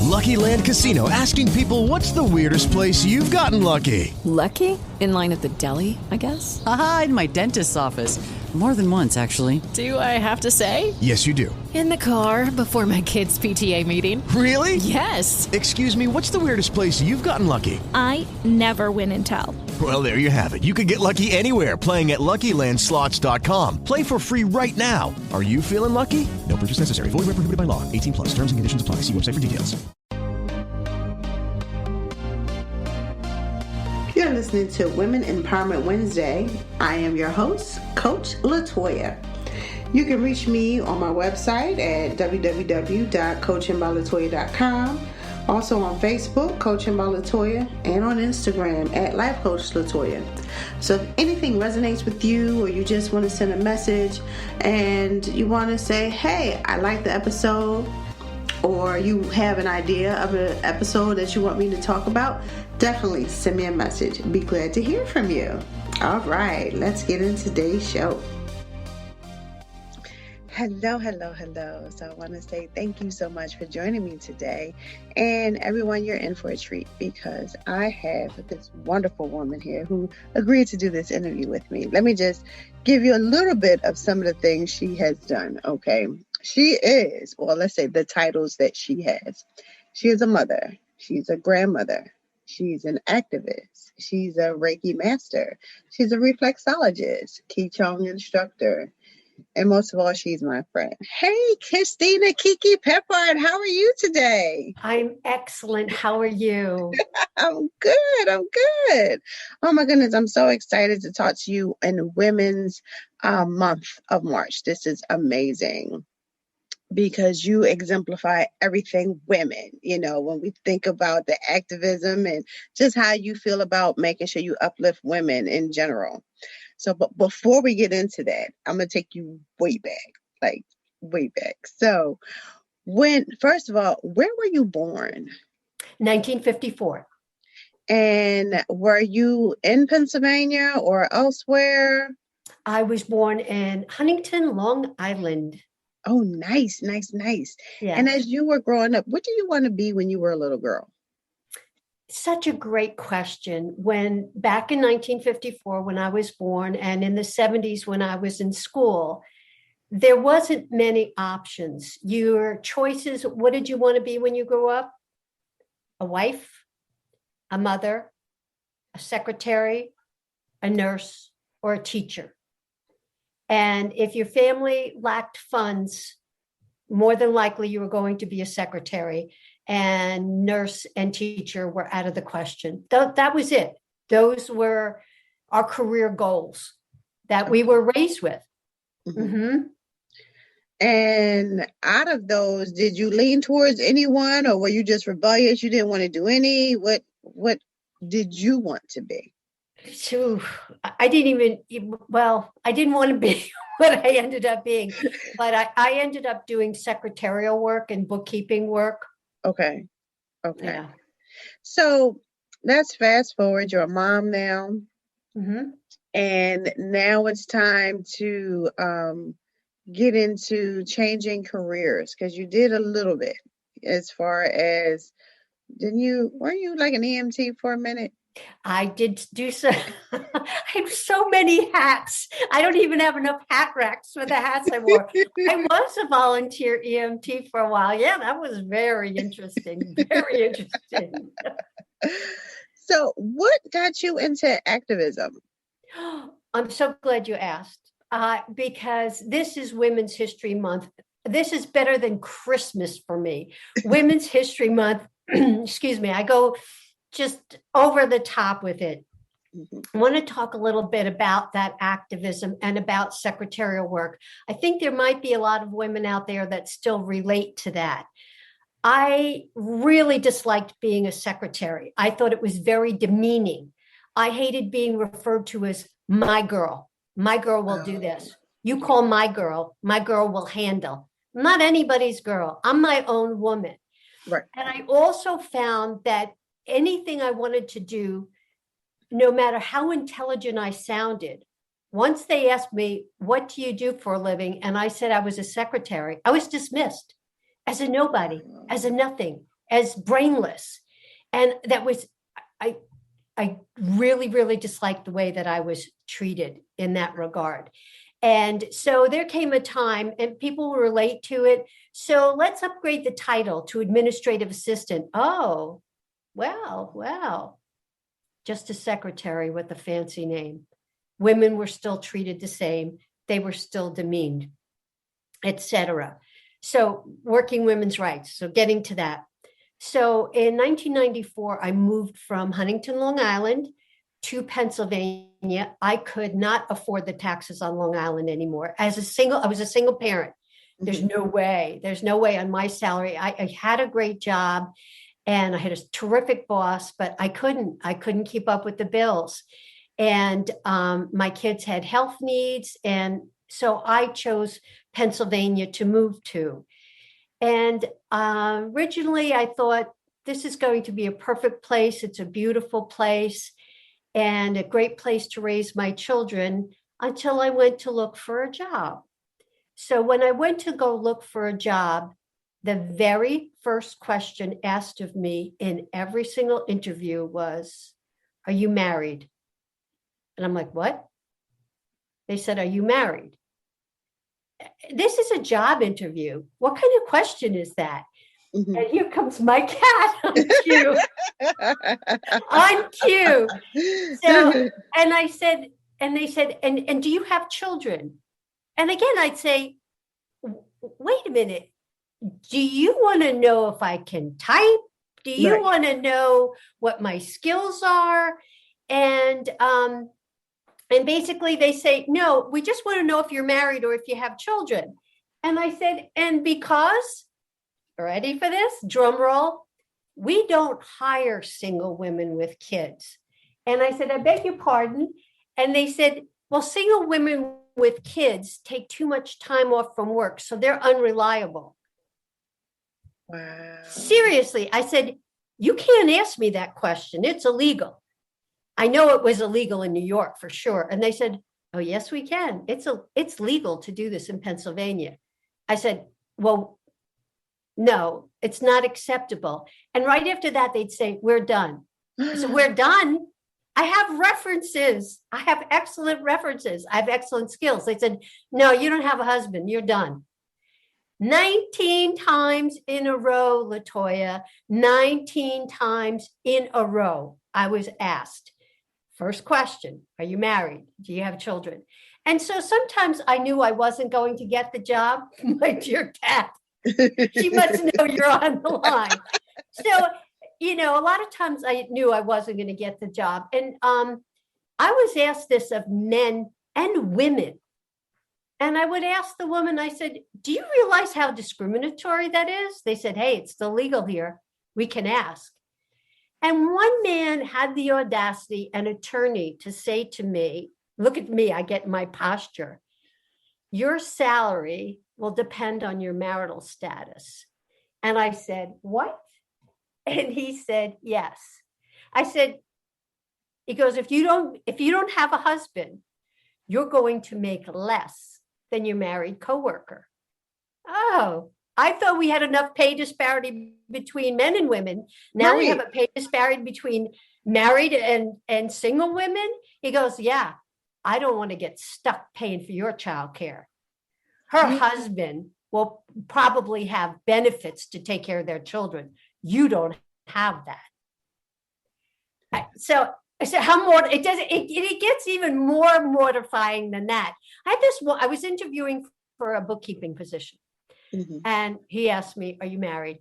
Lucky Land Casino, asking people, what's the weirdest place you've gotten lucky? Lucky? In line at the deli, I guess? Aha, in my dentist's office. More than once, actually. Do I have to say? Yes, you do. In the car before my kids' PTA meeting. Really? Yes. Excuse me, what's the weirdest place you've gotten lucky? I never win and tell. Well, there you have it. You can get lucky anywhere, playing at LuckyLandSlots.com. Play for free right now. Are you feeling lucky? No purchase necessary. Void where prohibited by law. 18 plus. Terms and conditions apply. See website for details. You're listening to Women Empowerment Wednesday. I am your host, Coach Latoya. You can reach me on my website at www.coachingbyLatoya.com. Also on Facebook, Coaching by Latoya, and on Instagram at Life Coach Latoya. So if anything resonates with you, or you just want to send a message and you want to say, hey, I like the episode, or you have an idea of an episode that you want me to talk about, definitely send me a message. Be glad to hear from you. All right, let's get into today's show. Hello. So I want to say thank you so much for joining me today. And everyone, you're in for a treat because I have this wonderful woman here who agreed to do this interview with me. Let me just give you a little bit of some of the things she has done, okay? She is, well, let's say the titles that she has. She is a mother. She's a grandmother. She's an activist. She's a Reiki master. She's a reflexologist, Qigong instructor. And most of all, she's my friend. Hey, Christina Kiki Peppard, how are you today? I'm excellent. How are you? I'm good. Oh my goodness, I'm so excited to talk to you in Women's Month of March. This is amazing because you exemplify everything women. You know, when we think about the activism and just how you feel about making sure you uplift women in general. So, but before we get into that, I'm going to take you way back. So first of all, where were you born? 1954. And were you in Pennsylvania or elsewhere? I was born in Huntington, Long Island. Oh, nice. Yeah. And as you were growing up, what did you want to be when you were a little girl? Such a great question. When back in 1954, when I was born, and in the 70s when I was in school, there wasn't many options. Your choices, what did you want to be when you grew up? A wife, a mother, a secretary, a nurse, or a teacher. And if your family lacked funds, more than likely you were going to be a secretary. And nurse and teacher were out of the question. That was it. Those were our career goals that we were raised with. Mm-hmm. And out of those, did you lean towards anyone, or were you just rebellious? You didn't want to do any? What did you want to be? So I didn't want to be what I ended up being, but I ended up doing secretarial work and bookkeeping work. Okay. Yeah. So let's fast forward. You're a mom now. Mm-hmm. And now it's time to get into changing careers, because you did a little bit as far as, weren't you like an EMT for a minute? I did do so. I have so many hats. I don't even have enough hat racks for the hats I wore. I was a volunteer EMT for a while. Yeah, that was very interesting. Very interesting. So what got you into activism? I'm so glad you asked, because this is Women's History Month. This is better than Christmas for me. Women's History Month, excuse me, I go just over the top with it. I want to talk a little bit about that activism and about secretarial work. I think there might be a lot of women out there that still relate to that. I really disliked being a secretary. I thought it was very demeaning. I hated being referred to as my girl. My girl will do this. You call my girl will handle. I'm not anybody's girl. I'm my own woman. Right. And I also found that anything I wanted to do, no matter how intelligent I sounded, once they asked me, what do you do for a living? And I said I was a secretary, I was dismissed as a nobody, as a nothing. as brainless. And that was, I really, really disliked the way that I was treated in that regard. And so there came a time, and people will relate to it. So let's upgrade the title to administrative assistant. Oh, well, just a secretary with a fancy name. Women were still treated the same. They were still demeaned, etc. So working women's rights. So getting to that. So in 1994, I moved from Huntington, Long Island to Pennsylvania. I could not afford the taxes on Long Island anymore. I was a single parent. There's no way on my salary. I had a great job and I had a terrific boss, but I couldn't keep up with the bills. And my kids had health needs. And so I chose Pennsylvania to move to. And originally I thought this is going to be a perfect place. It's a beautiful place and a great place to raise my children until I went to look for a job. So when I went to go look for a job, the very first question asked of me in every single interview was, "Are you married?" And I'm like, "What?" They said, "Are you married?" This is a job interview. What kind of question is that? Mm-hmm. And here comes my cat on cue. On cue. So, and I said, and they said, and do you have children? And again, I'd say, wait a minute. Do you want to know if I can type? Do you want to know what my skills are? And basically they say, no, we just want to know if you're married or if you have children. And I said, and because, ready for this? Drum roll. We don't hire single women with kids. And I said, I beg your pardon. And they said, well, single women with kids take too much time off from work, so they're unreliable. Wow. Seriously, I said, you can't ask me that question. It's illegal. I know it was illegal in New York for sure. And they said, oh, yes, we can. It's legal to do this in Pennsylvania. I said, well, no, it's not acceptable. And right after that, they'd say, we're done. I said, we're done. I have references. I have excellent references. I have excellent skills. They said, no, you don't have a husband. You're done. 19 times in a row, Latoya, 19 times in a row, I was asked, first question, are you married? Do you have children? And so sometimes I knew I wasn't going to get the job. My dear cat, she must know you're on the line. So, you know, a lot of times I knew I wasn't going to get the job. And I was asked this of men and women. And I would ask the woman, I said, do you realize how discriminatory that is? They said, hey, it's still legal here. We can ask. And one man had the audacity, an attorney, to say to me, look at me, I get my posture. Your salary will depend on your marital status. And I said, what? And he said, yes. I said, he goes, if you don't have a husband, you're going to make less than your married coworker. Oh, I thought we had enough pay disparity between men and women. Now we have a pay disparity between married and single women. He goes, yeah, I don't want to get stuck paying for your childcare. Her husband will probably have benefits to take care of their children. You don't have that. So how more it does it gets even more mortifying than that. I was interviewing for a bookkeeping position. Mm-hmm. And he asked me, are you married?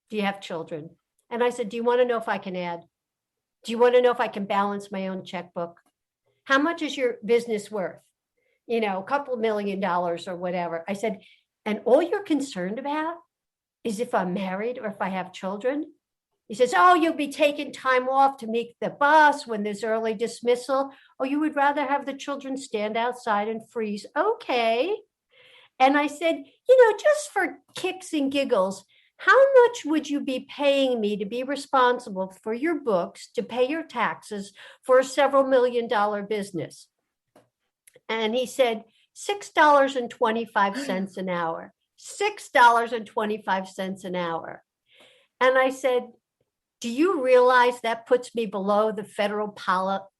Do you have children? And I said, do you want to know if I can add? Do you want to know if I can balance my own checkbook? How much is your business worth? You know, a couple $1 million or whatever. I said, and all you're concerned about is if I'm married or if I have children? He says, oh, you'll be taking time off to meet the bus when there's early dismissal, or you would rather have the children stand outside and freeze. Okay. And I said, you know, just for kicks and giggles, how much would you be paying me to be responsible for your books, to pay your taxes for a several $1 million business? And he said, $6.25 an hour, $6.25 an hour. And I said, do you realize that puts me below the federal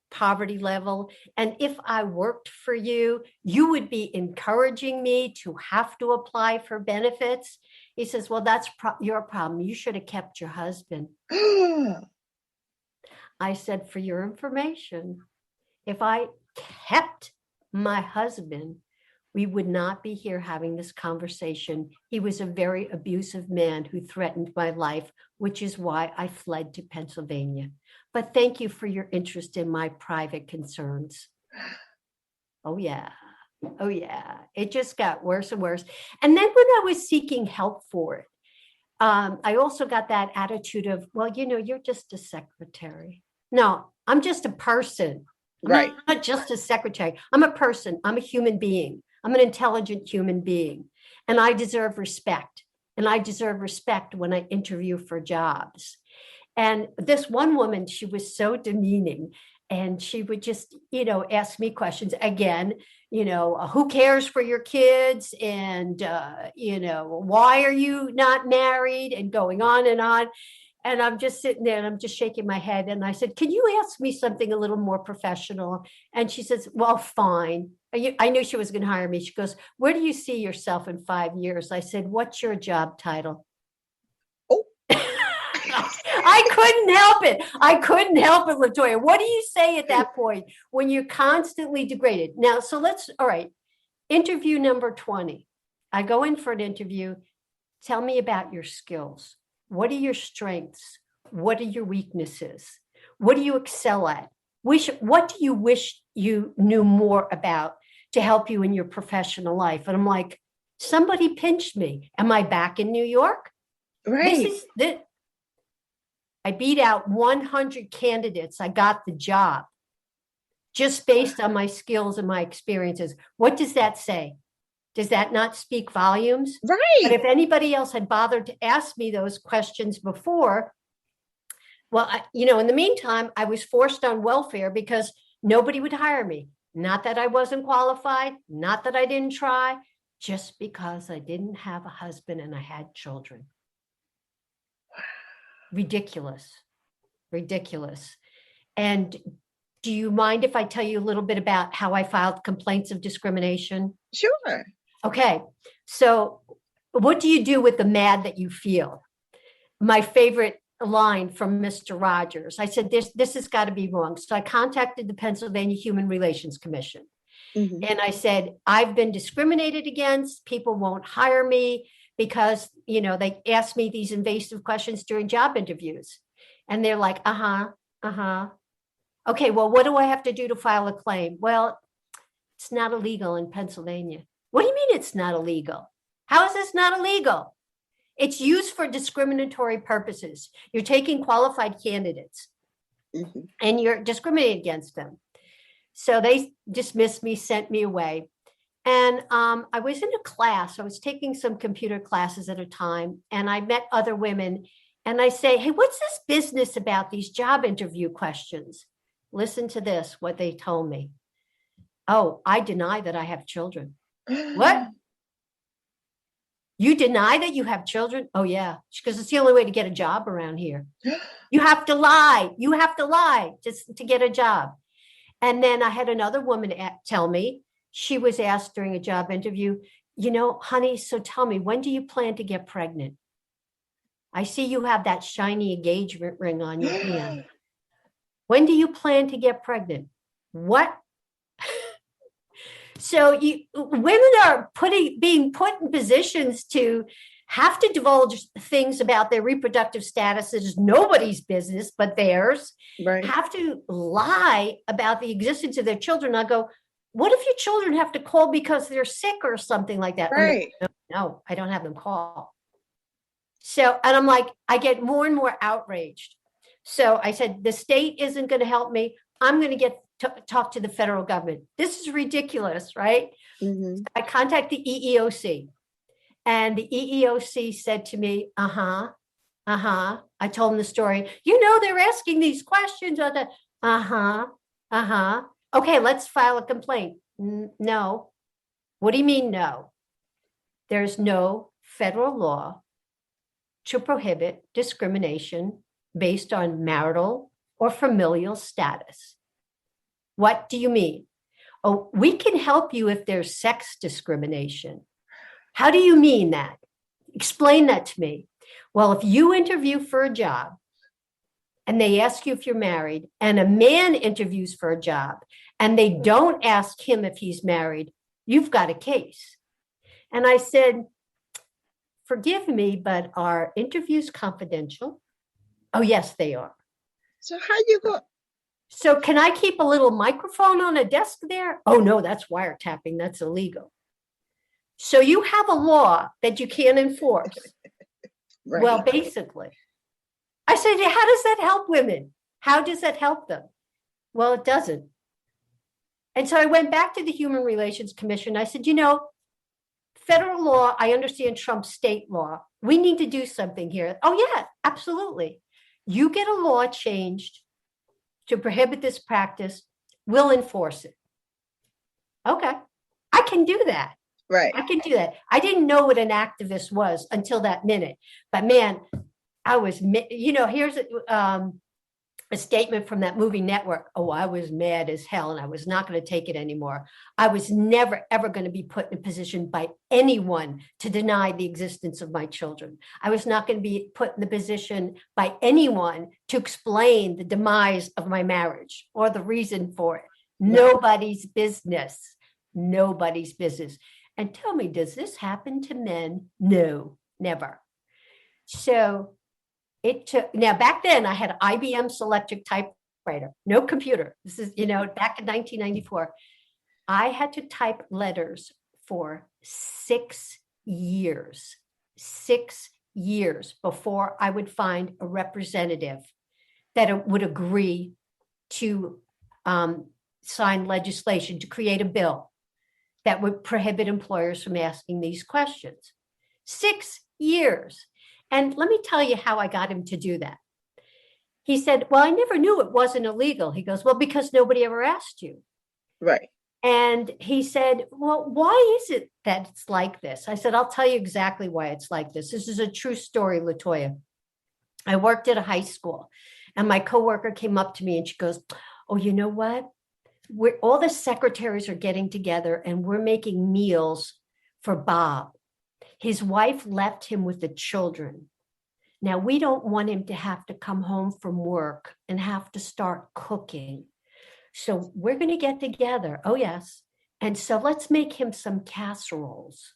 poverty level? And if I worked for you, you would be encouraging me to have to apply for benefits. He says, well, that's your problem. You should have kept your husband. I said, for your information, if I kept my husband, we would not be here having this conversation. He was a very abusive man who threatened my life, which is why I fled to Pennsylvania. But thank you for your interest in my private concerns. Oh, yeah. Oh, yeah. It just got worse and worse. And then when I was seeking help for it, I also got that attitude of, well, you're just a secretary. No, I'm just a person. Right. I'm not just a secretary. I'm a person. I'm a human being. I'm an intelligent human being. And I deserve respect. And I deserve respect when I interview for jobs. And this one woman, she was so demeaning. And she would just, ask me questions again, who cares for your kids? And, why are you not married? And going on and on. And I'm just sitting there and I'm just shaking my head. And I said, can you ask me something a little more professional? And she says, well, fine. I knew she was going to hire me. She goes, where do you see yourself in 5 years? I said, what's your job title? Oh. I couldn't help it. I couldn't help it, Latoya. What do you say at that point when you're constantly degraded? Now, all right. Interview number 20. I go in for an interview. Tell me about your skills. What are your strengths? What are your weaknesses? What do you excel at? What do you wish you knew more about to help you in your professional life? And I'm like, somebody pinched me. Am I back in New York? Right. I beat out 100 candidates. I got the job just based on my skills and my experiences. What does that say? Does that not speak volumes? Right. But if anybody else had bothered to ask me those questions before, well, in the meantime, I was forced on welfare because nobody would hire me. Not that I wasn't qualified, not that I didn't try, just because I didn't have a husband and I had children. Ridiculous. And do you mind if I tell you a little bit about how I filed complaints of discrimination? Sure. Okay. So what do you do with the mad that you feel? My favorite line from Mr. Rogers. I said, this has got to be wrong. So I contacted the Pennsylvania Human Relations Commission. Mm-hmm. And I said, I've been discriminated against. People won't hire me because, they ask me these invasive questions during job interviews. And they're like, Okay, well, what do I have to do to file a claim? Well, it's not illegal in Pennsylvania. What do you mean it's not illegal? How is this not illegal? It's used for discriminatory purposes. You're taking qualified candidates and you're discriminating against them. So they dismissed me, sent me away. And I was in a class. I was taking some computer classes at a time, and I met other women. And I say, hey, what's this business about these job interview questions? Listen to this, what they told me. Oh, I deny that I have children. What? You deny that you have children? Oh, yeah. Because it's the only way to get a job around here. You have to lie. You have to lie just to get a job. And then I had another woman tell me, she was asked during a job interview, honey, so tell me, when do you plan to get pregnant? I see you have that shiny engagement ring on your hand. When do you plan to get pregnant? What? So women are being put in positions to have to divulge things about their reproductive status that is nobody's business but theirs. Right. Have to lie about the existence of their children. I go, what if your children have to call because they're sick or something like that? Right. No, I don't have them call. So, and I'm like, I get more and more outraged. So I said, the state isn't going to help me. I'm going to talk to the federal government. This is ridiculous, right? Mm-hmm. I contact the EEOC, and the EEOC said to me, I told them the story. They're asking these questions. Okay, let's file a complaint. No. What do you mean no? There's no federal law to prohibit discrimination based on marital or familial status. What do you mean? Oh, we can help you if there's sex discrimination. How do you mean that? Explain that to me. Well, if you interview for a job and they ask you if you're married, and a man interviews for a job and they don't ask him if he's married, you've got a case. And I said, forgive me, but are interviews confidential? Oh, yes, they are. So how you go? So can I keep a little microphone on a desk there? Oh, no, that's wiretapping. That's illegal. So you have a law that you can't enforce. Right. Well, basically. I said, how does that help women? How does that help them? Well, it doesn't. And so I went back to the Human Relations Commission. I said, federal law, I understand Trump's state law. We need to do something here. Oh, yeah, absolutely. You get a law changed to prohibit this practice, we'll enforce it. Okay, I can do that. Right. I can do that. I didn't know what an activist was until that minute. But man, I was, here's a statement from that movie Network. Oh, I was mad as hell and I was not going to take it anymore. I was never, ever going to be put in a position by anyone to deny the existence of my children. I was not going to be put in the position by anyone to explain the demise of my marriage or the reason for it. Nobody's business. Nobody's business. And tell me, does this happen to men? No, never. So it took, now back then I had an IBM Selectric typewriter, no computer. This is, back in 1994. I had to type letters for 6 years, 6 years before I would find a representative that would agree to sign legislation to create a bill that would prohibit employers from asking these questions. 6 years. And let me tell you how I got him to do that. He said, well, I never knew it wasn't illegal. He goes, well, because nobody ever asked you. Right. And he said, well, why is it that it's like this? I said, I'll tell you exactly why it's like this. This is a true story, Latoya. I worked at a high school and my coworker came up to me and she goes, oh, you know what? All the secretaries are getting together and we're making meals for Bob. His wife left him with the children. Now, we don't want him to have to come home from work and have to start cooking. So we're going to get together. Oh, yes. And so let's make him some casseroles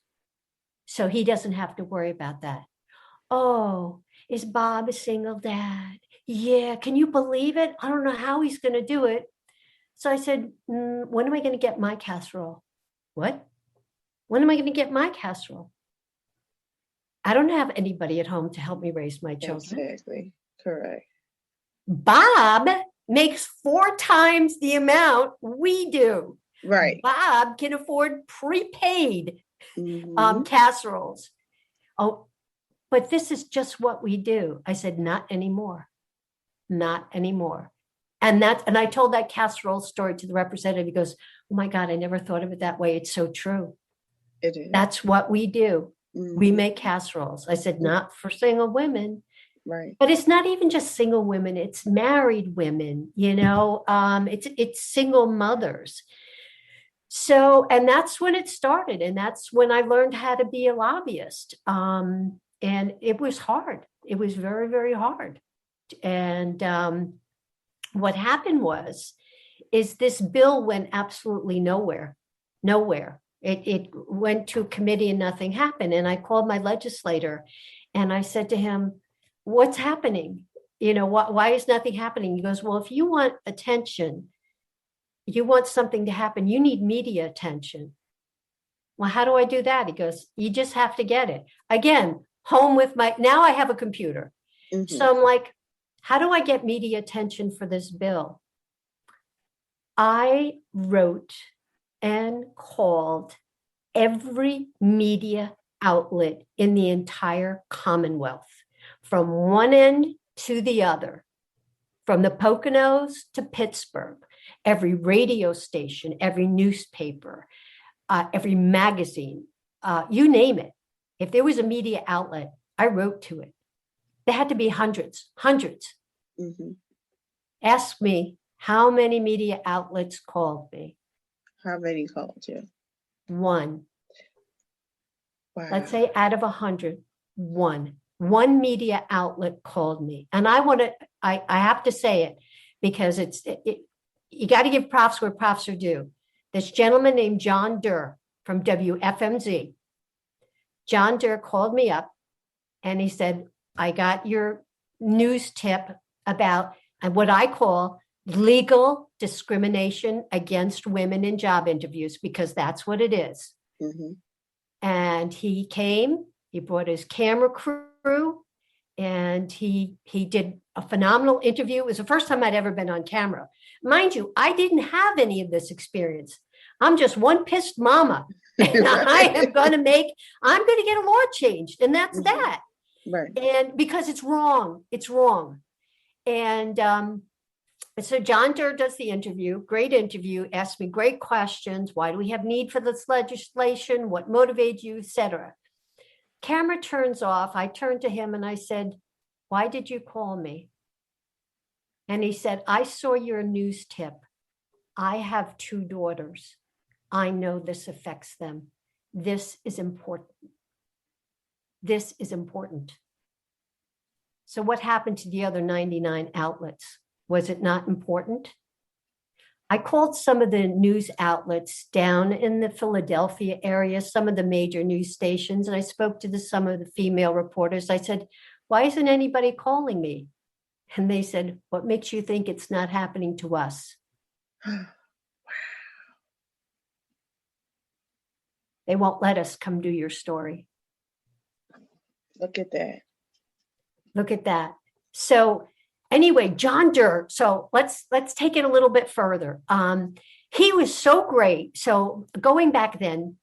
so he doesn't have to worry about that. Oh, is Bob a single dad? Yeah. Can you believe it? I don't know how he's going to do it. So I said, when am I going to get my casserole? What? When am I going to get my casserole? I don't have anybody at home to help me raise my children. Exactly. Correct. Bob makes 4 times the amount we do. Right. Bob can afford prepaid casseroles. Oh, but this is just what we do. I said, not anymore. Not anymore. And I told that casserole story to the representative. He goes, oh my God, I never thought of it that way. It's so true. It is. That's what we do. We make casseroles. I said, not for single women. Right. But it's not even just single women. It's married women, it's single mothers. So, and that's when it started. And that's when I learned how to be a lobbyist. And it was hard. It was very, very hard. And what happened is this bill went absolutely nowhere. It went to committee and nothing happened. And I called my legislator and I said to him, what's happening? Why is nothing happening? He goes, well, if you want attention, you want something to happen, you need media attention. Well, how do I do that? He goes, you just have to get it. Again, now I have a computer. Mm-hmm. So I'm like, how do I get media attention for this bill? I wrote and called every media outlet in the entire Commonwealth, from one end to the other, from the Poconos to Pittsburgh, every radio station, every newspaper, every magazine, you name it. If there was a media outlet, I wrote to it. There had to be hundreds. Mm-hmm. Ask me how many media outlets called me. How many called you? One. Wow. Let's say out of 100, one media outlet called me. And I have to say it because you got to give props where props are due. This gentleman named John Durr from WFMZ. John Durr called me up and he said, I got your news tip about what I call legal discrimination against women in job interviews, because that's what it is. Mm-hmm. And he came, he brought his camera crew, and he did a phenomenal interview. It was the first time I'd ever been on camera. Mind you, I didn't have any of this experience. I'm just one pissed mama. And I'm going to get a law changed. And that's that. Right. And because it's wrong. And so John Durr does the interview, great interview, asked me great questions. Why do we have need for this legislation? What motivates you, etc. Camera turns off. I turned to him and I said, why did you call me? And he said, I saw your news tip. I have 2 daughters. I know this affects them. This is important. This is important. So what happened to the other 99 outlets? Was it not important? I called some of the news outlets down in the Philadelphia area, some of the major news stations, and I spoke to some of the female reporters. I said, why isn't anybody calling me? And they said, what makes you think it's not happening to us? They won't let us come do your story. Look at that. Look at that. So anyway, John Durr. So let's take it a little bit further. He was so great. So going back then,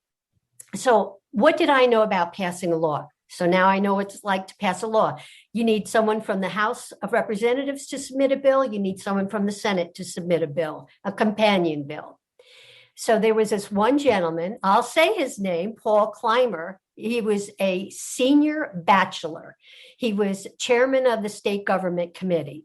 so what did I know about passing a law? So now I know what it's like to pass a law. You need someone from the House of Representatives to submit a bill. You need someone from the Senate to submit a bill, a companion bill. So there was this one gentleman, I'll say his name, Paul Clymer. He was a senior bachelor. He was chairman of the state government committee.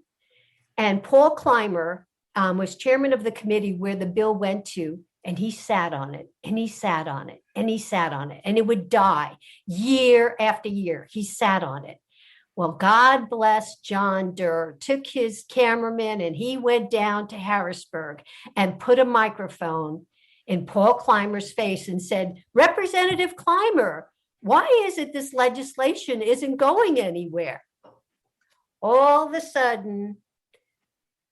And Paul Clymer was chairman of the committee where the bill went to, and he sat on it, and he sat on it, and he sat on it, and it would die year after year. He sat on it. Well, God bless John Durr, took his cameraman, and he went down to Harrisburg and put a microphone in Paul Clymer's face and said, Representative Clymer, why is it this legislation isn't going anywhere? All of a sudden,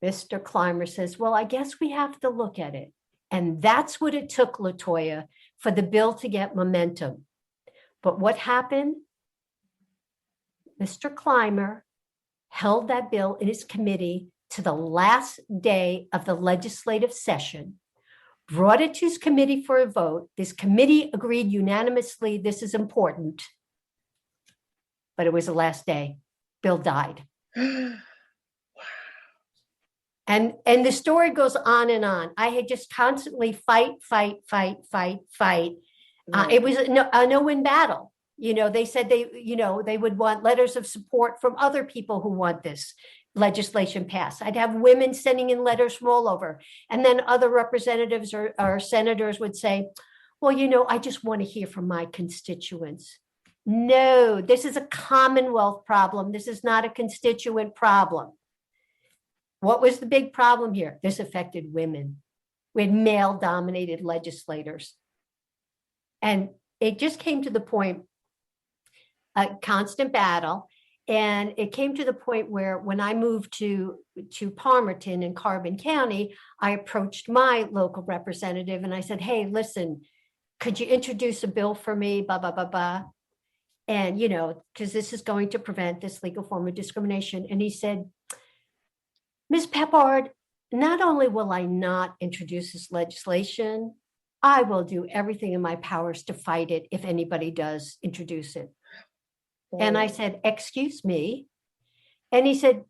Mr. Clymer says, well, I guess we have to look at it. And that's what it took, Latoya, for the bill to get momentum. But what happened? Mr. Clymer held that bill in his committee to the last day of the legislative session, brought it to his committee for a vote. This committee agreed unanimously, this is important. But it was the last day. Bill died. And the story goes on and on. I had just constantly fight. It was a no-win battle. You know, they said they would want letters of support from other people who want this legislation passed. I'd have women sending in letters from all over. And then other representatives or senators would say, well, I just want to hear from my constituents. No, this is a Commonwealth problem. This is not a constituent problem. What was the big problem here? This affected women. We had male-dominated legislators. And it just came to the point, a constant battle. And it came to the point where when I moved to Palmerton in Carbon County, I approached my local representative and I said, hey, listen, could you introduce a bill for me, blah, blah, blah, blah. And, because this is going to prevent this legal form of discrimination. And he said, Ms. Peppard, not only will I not introduce this legislation, I will do everything in my powers to fight it if anybody does introduce it. And I said, excuse me. And he said,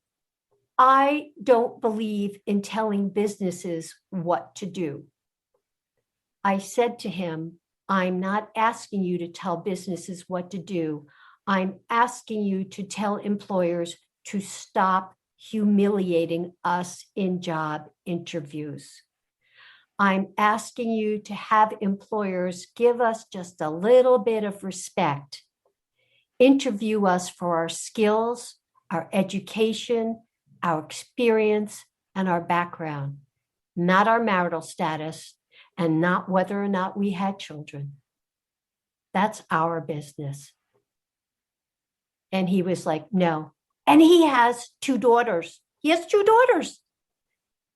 I don't believe in telling businesses what to do. I said to him, I'm not asking you to tell businesses what to do. I'm asking you to tell employers to stop humiliating us in job interviews. I'm asking you to have employers give us just a little bit of respect. Interview us for our skills, our education, our experience, and our background, not our marital status, and not whether or not we had children. That's our business. And he was like, no. And he has 2 daughters. He has 2 daughters.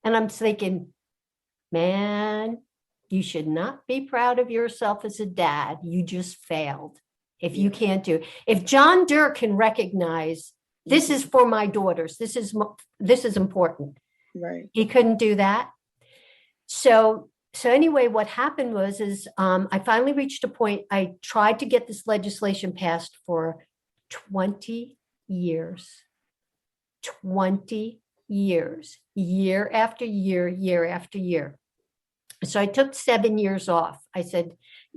And I'm thinking, man, you should not be proud of yourself as a dad. You just failed. If you can't do, if John Dirk can recognize this is for my daughters, this is important. Right. He couldn't do that. So anyway, what happened was I finally reached a point. I tried to get this legislation passed for 20 years, 20 years, year after year, year after year. So I took 7 years off. I said,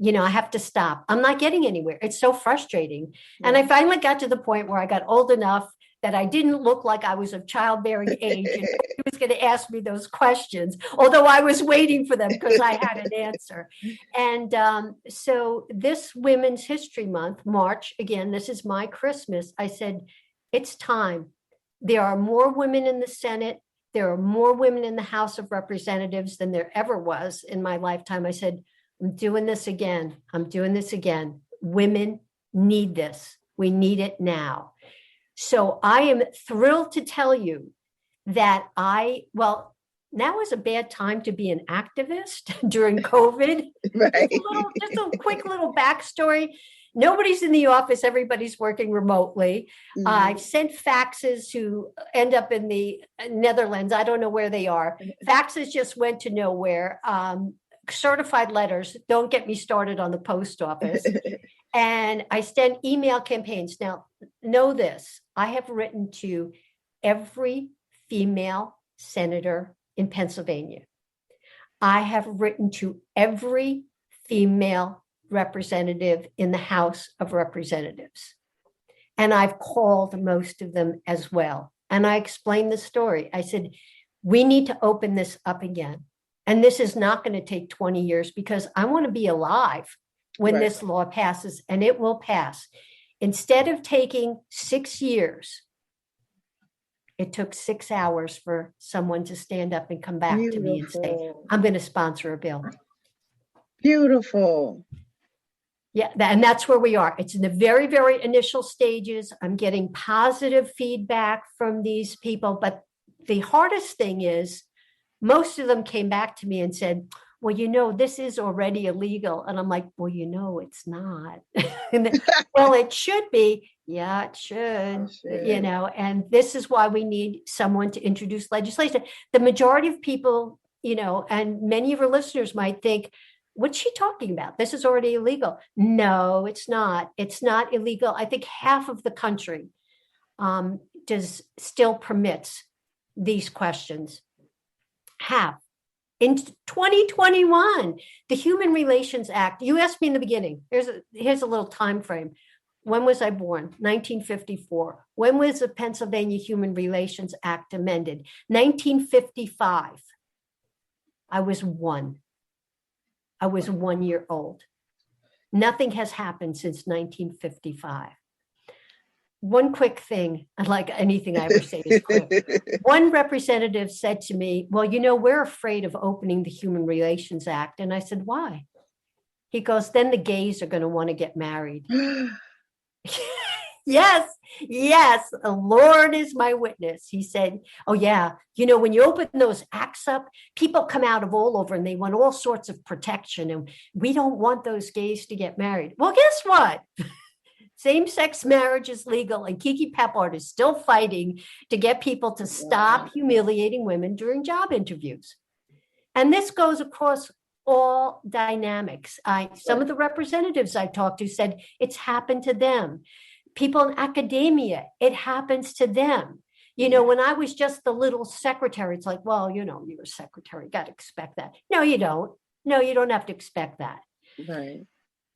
I have to stop. I'm not getting anywhere. It's so frustrating. And I finally got to the point where I got old enough that I didn't look like I was of childbearing age. And he was going to ask me those questions, although I was waiting for them because I had an answer. And so this Women's History Month, March, again, this is my Christmas. I said, it's time. There are more women in the Senate. There are more women in the House of Representatives than there ever was in my lifetime. I said, I'm doing this again. I'm doing this again. Women need this. We need it now. So I am thrilled to tell you that now is a bad time to be an activist during COVID. Right. Just a quick little backstory. Nobody's in the office. Everybody's working remotely. Mm-hmm. I've sent faxes who end up in the Netherlands. I don't know where they are. Faxes just went to nowhere. Certified letters. Don't get me started on the post office. And I send email campaigns. Now, know this. I have written to every female senator in Pennsylvania. I have written to every female representative in the House of Representatives. And I've called most of them as well. And I explained the story. I said, we need to open this up again. And this is not going to take 20 years because I want to be alive when this law passes, and it will pass. Instead of taking 6 years, it took 6 hours for someone to stand up and come back to me and say, I'm going to sponsor a bill. Beautiful. Yeah, and that's where we are. It's in the very, very initial stages. I'm getting positive feedback from these people. But the hardest thing is most of them came back to me and said, well, this is already illegal. And I'm like, well, it's not. Well, it should be. Yeah, it should. And this is why we need someone to introduce legislation. The majority of people, and many of our listeners might think, what's she talking about? This is already illegal. No, it's not. It's not illegal. I think half of the country still permits these questions. Half. In 2021, the Human Relations Act, you asked me in the beginning, here's a little time frame. When was I born? 1954. When was the Pennsylvania Human Relations Act amended? 1955. I was 1. I was 1 year old. Nothing has happened since 1955. One quick thing, like anything I ever say is quick. One representative said to me, well, we're afraid of opening the Human Relations Act. And I said, why? He goes, then the gays are going to want to get married. Yes, the Lord is my witness. He said, oh yeah, when you open those acts up, people come out of all over and they want all sorts of protection. And we don't want those gays to get married. Well, guess what? Same-sex marriage is legal, and Kiki Peppard is still fighting to get people to stop humiliating women during job interviews. And this goes across all dynamics. Some of the representatives I talked to said it's happened to them. People in academia, it happens to them. When I was just the little secretary, it's like, well, you're a secretary, got to expect that. No, you don't. No, you don't have to expect that. Right.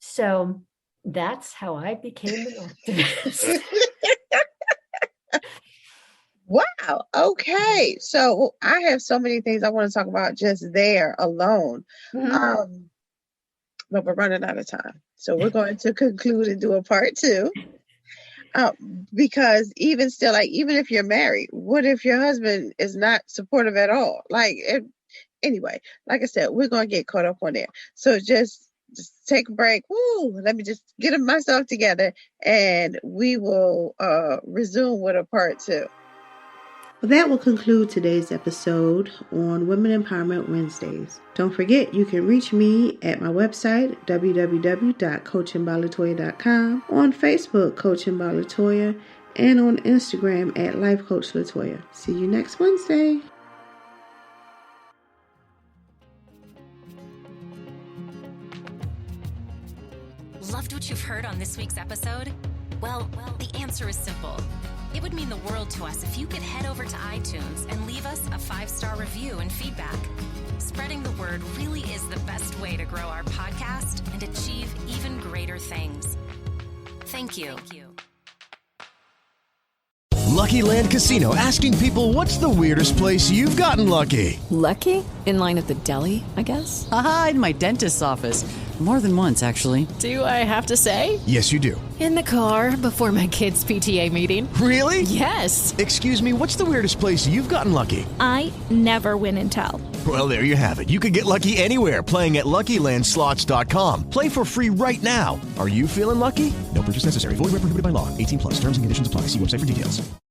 So that's how I became an activist. Wow. Okay. So I have so many things I want to talk about just there alone. Mhm. But we're running out of time. So we're going to conclude and do a part 2. Because even still, like, even if you're married, what if your husband is not supportive at all? Anyway, like I said, we're going to get caught up on there. So just take a break. Woo, let me just get myself together and we will resume with a part 2. Well, that will conclude today's episode on Women Empowerment Wednesdays. Don't forget, you can reach me at my website, www.coachandbylatoya.com, on Facebook, Coaching by Latoya, and on Instagram at Life Coach Latoya. See you next Wednesday. Loved what you've heard on this week's episode? Well, the answer is simple. It would mean the world to us if you could head over to iTunes and leave us a 5-star review and feedback. Spreading the word really is the best way to grow our podcast and achieve even greater things. Thank you. Lucky Land Casino, asking people, what's the weirdest place you've gotten lucky? Lucky? In line at the deli, I guess? Aha, in my dentist's office. More than once, actually. Do I have to say? Yes, you do. In the car before my kids' PTA meeting. Really? Yes. Excuse me, what's the weirdest place you've gotten lucky? I never win and tell. Well, there you have it. You can get lucky anywhere, playing at LuckyLandSlots.com. Play for free right now. Are you feeling lucky? No purchase necessary. Void where prohibited by law. 18+. Terms and conditions apply. See website for details.